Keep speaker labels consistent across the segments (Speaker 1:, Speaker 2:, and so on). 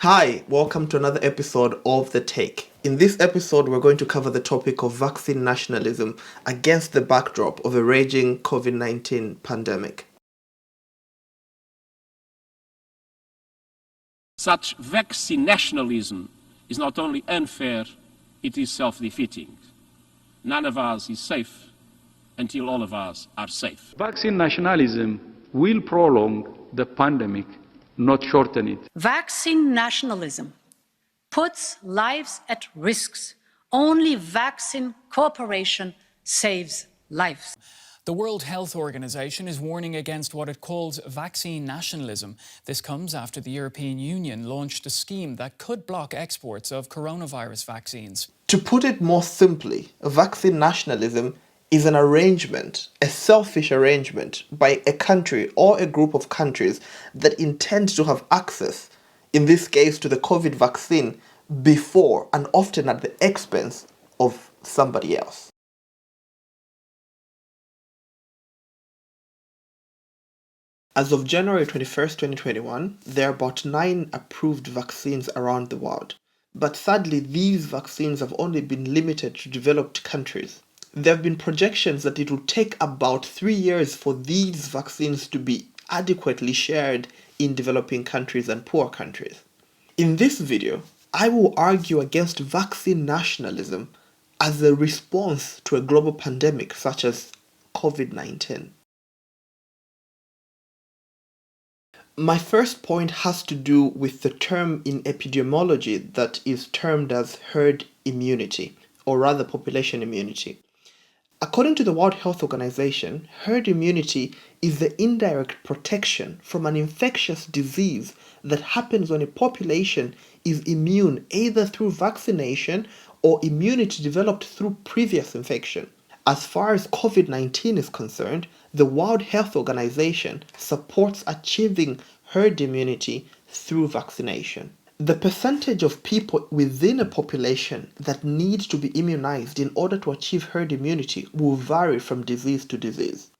Speaker 1: Hi, welcome to another episode of The Take. In this episode, we're going to cover the topic of vaccine nationalism against the backdrop of a raging COVID-19 pandemic.
Speaker 2: Such vaccine nationalism is not only unfair, it is self-defeating. None of us is safe until all of us are safe.
Speaker 3: Vaccine nationalism will prolong the pandemic, not shorten it.
Speaker 4: Vaccine nationalism puts lives at risk. Only vaccine cooperation saves lives.
Speaker 5: The World Health Organization is warning against what it calls vaccine nationalism. This comes after the European Union launched a scheme that could block exports of coronavirus vaccines.
Speaker 1: To put it more simply, vaccine nationalism is an arrangement, a selfish arrangement by a country or a group of countries that intend to have access, in this case to the COVID vaccine, before and often at the expense of somebody else. As of January 21st, 2021, there are about 9 approved vaccines around the world. But sadly, these vaccines have only been limited to developed countries. There have been projections that it will take about 3 years for these vaccines to be adequately shared in developing countries and poor countries. In this video, I will argue against vaccine nationalism as a response to a global pandemic such as COVID-19. My first point has to do with the term in epidemiology that is termed as herd immunity, or rather population immunity. According to the World Health Organization, herd immunity is the indirect protection from an infectious disease that happens when a population is immune either through vaccination or immunity developed through previous infection. As far as COVID-19 is concerned, the World Health Organization supports achieving herd immunity through vaccination. The percentage of people within a population that need to be immunized in order to achieve herd immunity will vary from disease to disease.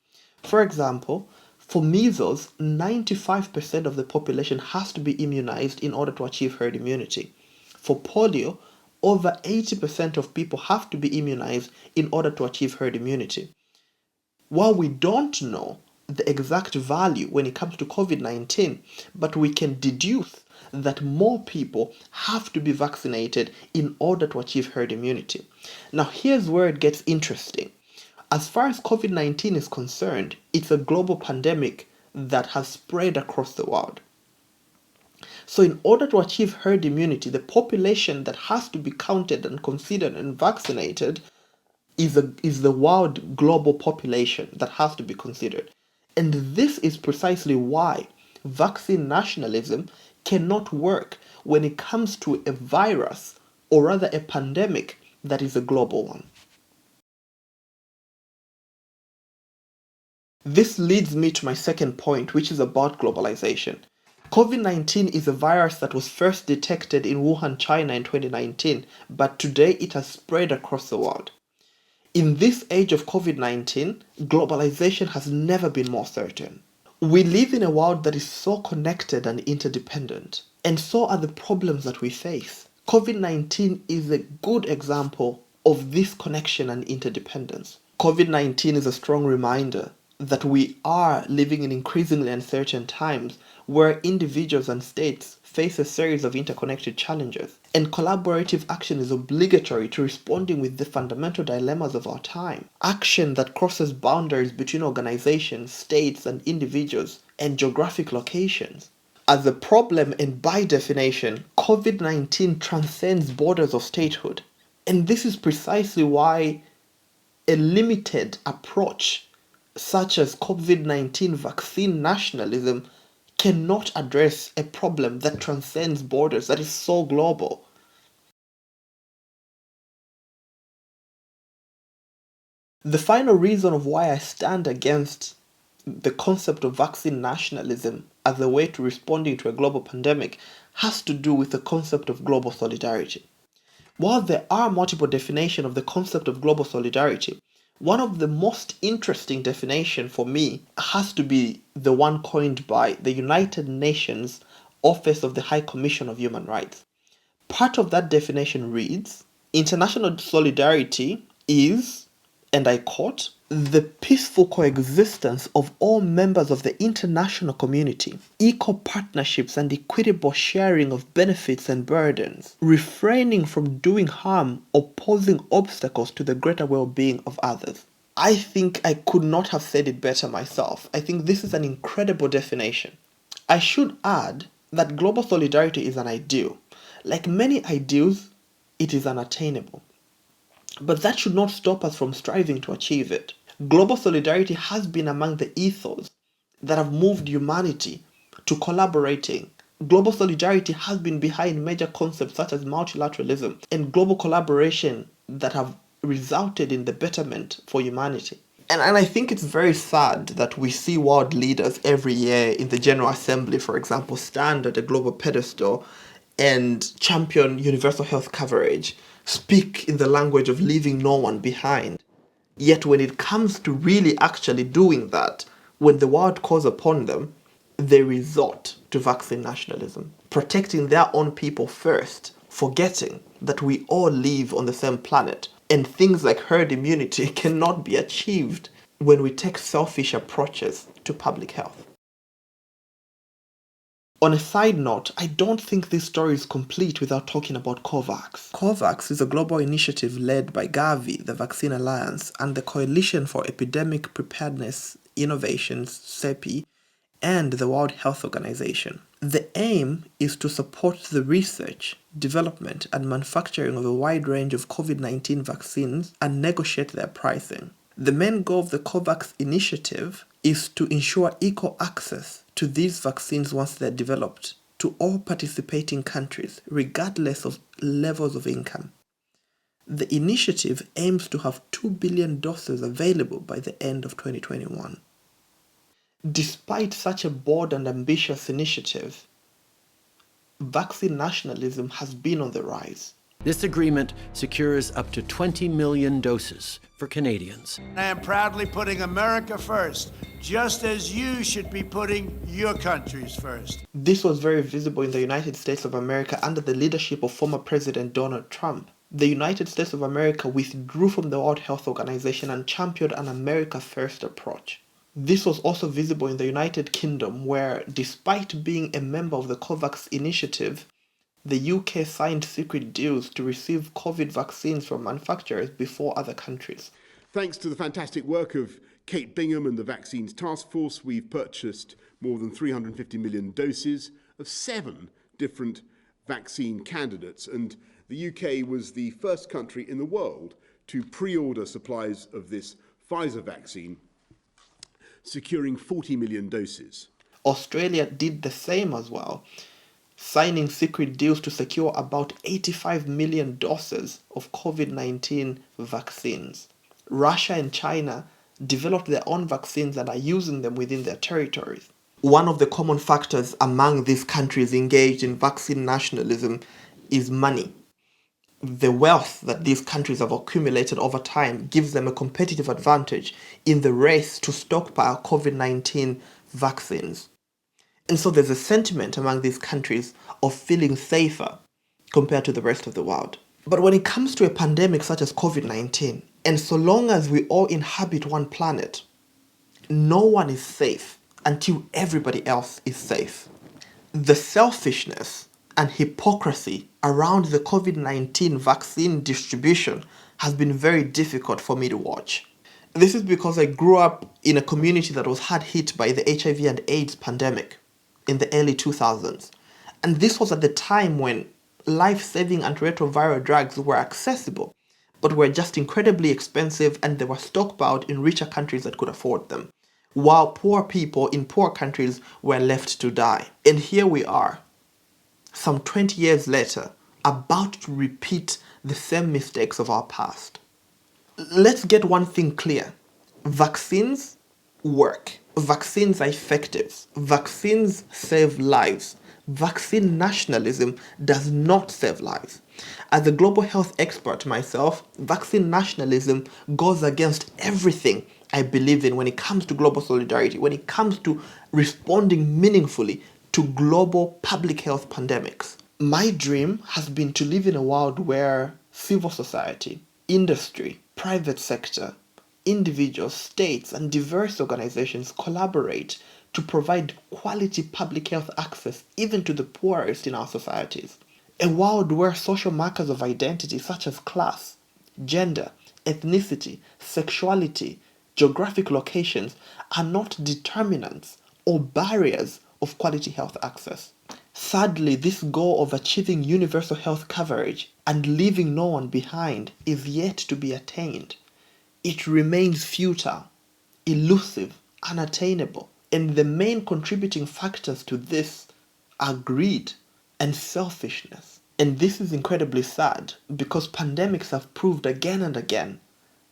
Speaker 1: For example, for measles, 95% of the population has to be immunized in order to achieve herd immunity. For polio, over 80% of people have to be immunized in order to achieve herd immunity. While we don't know the exact value when it comes to COVID-19, but we can deduce that more people have to be vaccinated in order to achieve herd immunity. Now, here's where it gets interesting. As far as COVID-19 is concerned, it's a global pandemic that has spread across the world. So in order to achieve herd immunity, the population that has to be counted and considered and vaccinated is the world global population that has to be considered. And this is precisely why vaccine nationalism cannot work when it comes to a virus, or rather a pandemic, that is a global one. This leads me to my second point, which is about globalization. COVID-19 is a virus that was first detected in Wuhan, China in 2019, but today it has spread across the world. In this age of COVID-19, globalization has never been more certain. We live in a world that is so connected and interdependent, and so are the problems that we face. COVID-19 is a good example of this connection and interdependence. COVID-19 is a strong reminder that we are living in increasingly uncertain times where individuals and states face a series of interconnected challenges, and collaborative action is obligatory to responding with the fundamental dilemmas of our time. Action that crosses boundaries between organizations, states, and individuals, and geographic locations. As a problem, and by definition, COVID-19 transcends borders of statehood. And this is precisely why a limited approach such as COVID-19 vaccine nationalism cannot address a problem that transcends borders, that is so global. The final reason of why I stand against the concept of vaccine nationalism as a way to responding to a global pandemic has to do with the concept of global solidarity. While there are multiple definitions of the concept of global solidarity, one of the most interesting definitions for me has to be the one coined by the United Nations Office of the High Commission of Human Rights. Part of that definition reads, international solidarity is, and I quote, the peaceful coexistence of all members of the international community, equal partnerships and equitable sharing of benefits and burdens, refraining from doing harm or posing obstacles to the greater well-being of others. I think I could not have said it better myself. I think this is an incredible definition. I should add that global solidarity is an ideal. Like many ideals, it is unattainable. But that should not stop us from striving to achieve it. Global solidarity has been among the ethos that have moved humanity to collaborating. Global solidarity has been behind major concepts such as multilateralism and global collaboration that have resulted in the betterment for humanity. And I think it's very sad that we see world leaders every year in the General Assembly, for example, stand at a global pedestal and champion universal health coverage, speak in the language of leaving no one behind. Yet when it comes to really actually doing that, when the world calls upon them, they resort to vaccine nationalism, protecting their own people first, forgetting that we all live on the same planet, and things like herd immunity cannot be achieved when we take selfish approaches to public health. On a side note, I don't think this story is complete without talking about COVAX. COVAX is a global initiative led by Gavi, the Vaccine Alliance, and the Coalition for Epidemic Preparedness Innovations, CEPI, and the World Health Organization. The aim is to support the research, development, and manufacturing of a wide range of COVID-19 vaccines and negotiate their pricing. The main goal of the COVAX initiative is to ensure equal access to these vaccines once they're developed to all participating countries, regardless of levels of income. The initiative aims to have 2 billion doses available by the end of 2021. Despite such a bold and ambitious initiative, vaccine nationalism has been on the rise.
Speaker 6: This agreement secures up to 20 million doses for Canadians.
Speaker 7: I am proudly putting America first, just as you should be putting your countries first.
Speaker 1: This was very visible in the United States of America under the leadership of former President Donald Trump. The United States of America withdrew from the World Health Organization and championed an America First approach. This was also visible in the United Kingdom, where, despite being a member of the COVAX initiative, the UK signed secret deals to receive COVID vaccines from manufacturers before other countries.
Speaker 8: Thanks to the fantastic work of Kate Bingham and the Vaccines Task Force, we've purchased more than 350 million doses of 7 different vaccine candidates, and the UK was the first country in the world to pre-order supplies of this Pfizer vaccine, securing 40 million doses.
Speaker 1: Australia did the same as well, signing secret deals to secure about 85 million doses of COVID-19 vaccines. Russia and China developed their own vaccines and are using them within their territories. One of the common factors among these countries engaged in vaccine nationalism is money. The wealth that these countries have accumulated over time gives them a competitive advantage in the race to stockpile COVID-19 vaccines. And so there's a sentiment among these countries of feeling safer compared to the rest of the world. But when it comes to a pandemic such as COVID-19, and so long as we all inhabit one planet, no one is safe until everybody else is safe. The selfishness and hypocrisy around the COVID-19 vaccine distribution has been very difficult for me to watch. This is because I grew up in a community that was hard hit by the HIV and AIDS pandemic in the early 2000s. And this was at the time when life-saving antiretroviral drugs were accessible, but were just incredibly expensive, and they were stockpiled in richer countries that could afford them, while poor people in poor countries were left to die. And here we are, some 20 years later, about to repeat the same mistakes of our past. Let's get one thing clear. Vaccines work. Vaccines are effective. Vaccines save lives. Vaccine nationalism does not save lives. As a global health expert myself, vaccine nationalism goes against everything I believe in when it comes to global solidarity, when it comes to responding meaningfully to to global public health pandemics. My dream has been to live in a world where civil society, industry, private sector, individuals, states, and diverse organizations collaborate to provide quality public health access even to the poorest in our societies. A world where social markers of identity such as class, gender, ethnicity, sexuality, geographic locations are not determinants or barriers of quality health access. Sadly, this goal of achieving universal health coverage and leaving no one behind is yet to be attained. It remains futile, elusive, unattainable, and the main contributing factors to this are greed and selfishness. And this is incredibly sad because pandemics have proved again and again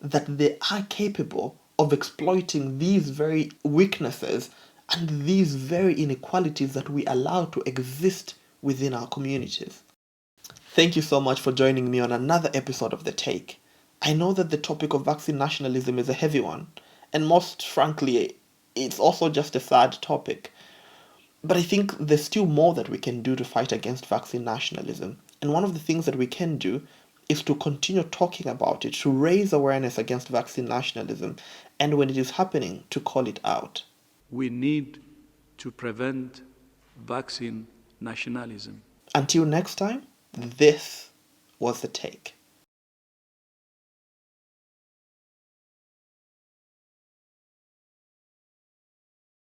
Speaker 1: that they are capable of exploiting these very weaknesses and these very inequalities that we allow to exist within our communities. Thank you so much for joining me on another episode of The Take. I know that the topic of vaccine nationalism is a heavy one, and most frankly, it's also just a sad topic. But I think there's still more that we can do to fight against vaccine nationalism. And one of the things that we can do is to continue talking about it, to raise awareness against vaccine nationalism, and when it is happening, to call it out.
Speaker 3: We need to prevent vaccine nationalism.
Speaker 1: Until next time, this was The Take.